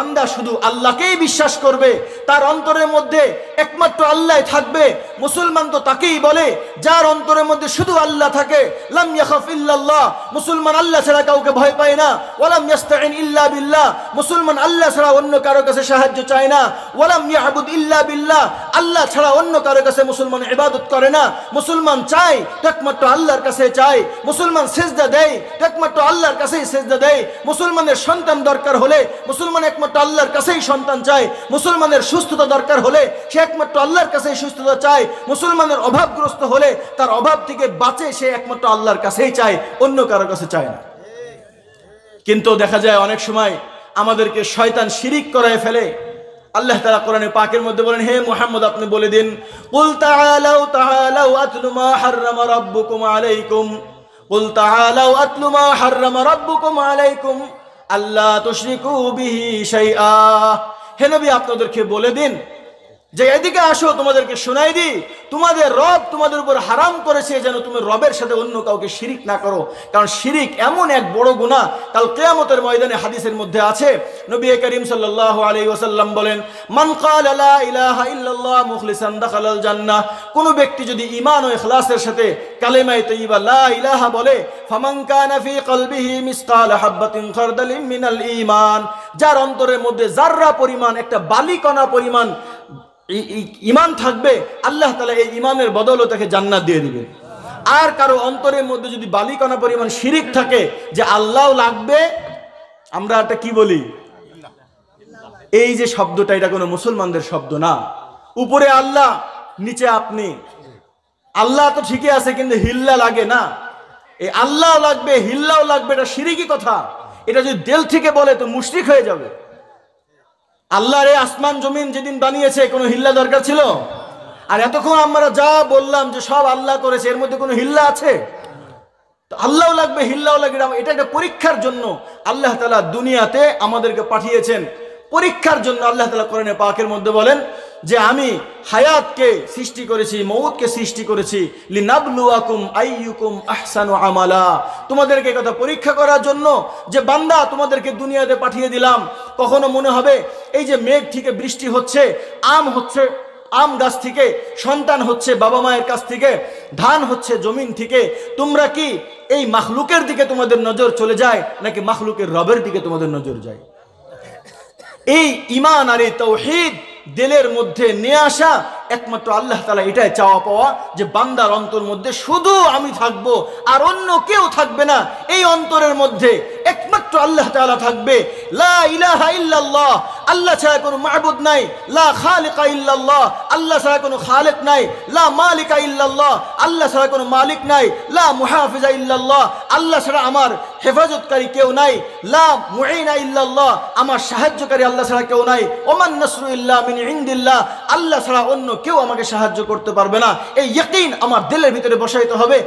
বান্দা শুধু আল্লাহকেই বিশ্বাস করবে, তার অন্তরের মধ্যে একমাত্র আল্লাহ থাকবে। মুসলমান তো তাকেই বলে যার অন্তরের মধ্যে শুধু আল্লাহ থাকে। লাম ইয়াখাফ ইল্লাল্লাহ, মুসলমান আল্লাহ ছাড়া কাউকে ভয় পায় না। ওয়ালাম ইয়াস্তাইন ইল্লা বিল্লাহ, মুসলমান আল্লাহ ছাড়া অন্য কারো কাছে সাহায্য চায় না। ওয়ালাম ইয়াবুদ ইল্লা বিল্লাহ, আল্লাহ ছাড়া অন্য কারো কাছে মুসলমান ইবাদত করে না। মুসলমান চায় একমাত্র আল্লাহর কাছে চায়। মুসলমান সিজদা দেয় একমাত্র আল্লাহর কাছেই সিজদা দেয়। মুসলমানের সন্তান দরকার হলে মুসলমান একমাত্র আল্লাহর কাছেই সন্তান চায়। মুসলমানের সুস্থতা দরকার হলে সে একমাত্র আল্লাহর কাছেই সুস্থতা চায়। মুসলমানের অভাবগ্রস্ত হলে তার অভাব থেকে বাঁচে সে একমাত্র আল্লাহর কাছেই চায়, অন্য কারো কাছে চায় না। কিন্তু দেখা যায় অনেক সময় আমাদেরকে শয়তান শিরিক করায় ফেলে। আল্লাহ তাআলা কোরআনে পাকের মধ্যে বলেন, হে মুহাম্মদ আপনি বলে দিন, কুল তাআলাউ আতলু মা হাররামা রাব্বুকুম আলাইকুম, কুল তাআলাউ আতলু মা হাররামা রাব্বুকুম আলাইকুম আল্লাহ তুশরিকু বিহি শাইআ। হে নবী আপনাদেরকে বলে দিন যে এদিকে আসো, তোমাদেরকে শোনাই দিই, তোমাদের রব তোমাদের উপর হারাম করেছে যেন তুমি রবের সাথে অন্য কাউকে শিরিক না করো। কারণ শিরিক এমন এক বড় গুনাহ, কাল কিয়ামতের ময়দানে হাদিসের মধ্যে আছে, নবী করিম সাল্লাল্লাহু আলাইহি ওয়াসাল্লাম বলেন, মান ক্বালা লা ইলাহা ইল্লাল্লাহ মুখলিসান দাখালাল জান্নাহ, কোন ব্যক্তি যদি ঈমান ও ইখলাসের সাথে কালেমায়ে তাইয়্যিবা লা ইলাহা বলে, ফামান কানা ফি কলবিহি মিসকাল হাববাতিন খারদালিন মিনাল ঈমান, যার অন্তরের মধ্যে যাররা পরিমাণ, একটা বালিকণা পরিমাণ ঈমান থাকবে, আল্লাহ তাআলা এই ঈমানের বদলে তাকে জান্নাত দিয়ে দিবে। আর কারো অন্তরের মধ্যে যদি বালিকণা পরিমাণ শিরিক থাকে যে আল্লাহ লাগবে, আমরা এটা কি বলি, এই যে শব্দটা, এটা কোনো মুসলমানদের শব্দ না। উপরে আল্লাহ, নিচে আপনি। আল্লাহ তো ঠিকই আছে কিন্তু হিল্লা লাগে না। এই আল্লাহ লাগবে হিল্লাও লাগবে, এটা শিরিকি কথা। এটা যদি দিল থেকে বলে তো মুশরিক হয়ে যাবে। আল্লাহর এই আসমান জমিন যেদিন বানিয়েছে কোনো হিল্লা দরকার ছিল? আর এতক্ষণ আমরা যা বললাম যে সব আল্লাহ করেছে, এর মধ্যে কোনো হিল্লা আছে? তো আল্লাহও লাগবে হিল্লাও লাগবে, এটা একটা পরীক্ষার জন্য আল্লাহ তাআলা দুনিয়াতে আমাদেরকে পাঠিয়েছেন। পরীক্ষার জন্য আল্লাহ তাআলা কোরআনে পাকের মধ্যে বলেন যে আমি হায়াতকে সৃষ্টি করেছি, মউতকে সৃষ্টি করেছি, লিনাবলুয়াকুম আইয়ুকুম আহসানু আমালা, তোমাদেরকে কথা পরীক্ষা করার জন্য যে বান্দা তোমাদেরকে দুনিয়াতে পাঠিয়ে দিলাম। কখনো মনে হবে এই যে মেঘ থেকে বৃষ্টি হচ্ছে, আম হচ্ছে আম গাছ থেকে, সন্তান হচ্ছে বাবা মায়ের কাছ থেকে, ধান হচ্ছে জমিন থেকে, তোমরা কি এই মাখলুকের দিকে তোমাদের নজর চলে যায় নাকি মাখলুকের রবের দিকে তোমাদের নজর যায়? এই ঈমান আর এই তাওহীদ দিলের মধ্যে নিয়ে আসা একমাত্র আল্লাহ তাআলা এটাই চাওয়া পাওয়া, যে বান্দার অন্তর মধ্যে শুধু আমি থাকবো আর অন্য কেউ থাকবে না। এই অন্তরের মধ্যে একমাত্র আল্লাহ তাআলা থাকবে। লা ইলাহা ইল্লাল্লাহ, আল্লাহ ছাড়া কোনো মাবুদ নাই। লা খালিকা ইল্লাল্লাহ, আল্লাহ ছাড়া কোনো খালেক নাই। লা মালিকা ইল্লাল্লাহ, আল্লাহ ছাড়া কোনো মালিক নাই। লা মুহাফিজা ইল্লাল্লাহ, আল্লাহ ছাড়া আমার হেফাজতকারী কেউ নাই। লা মুঈনা ইল্লাল্লাহ, আমার সাহায্যকারী আল্লাহ ছাড়া কেউ নাই। ওমান নাসরু ইল্লা মিন ইনদিল্লাহ, আল্লাহ ছাড়া অন্য কেউ আমাকে সাহায্য করতে পারবে না। এই ইয়াকিন আমার দিলের ভিতরে বসাইতে হবে।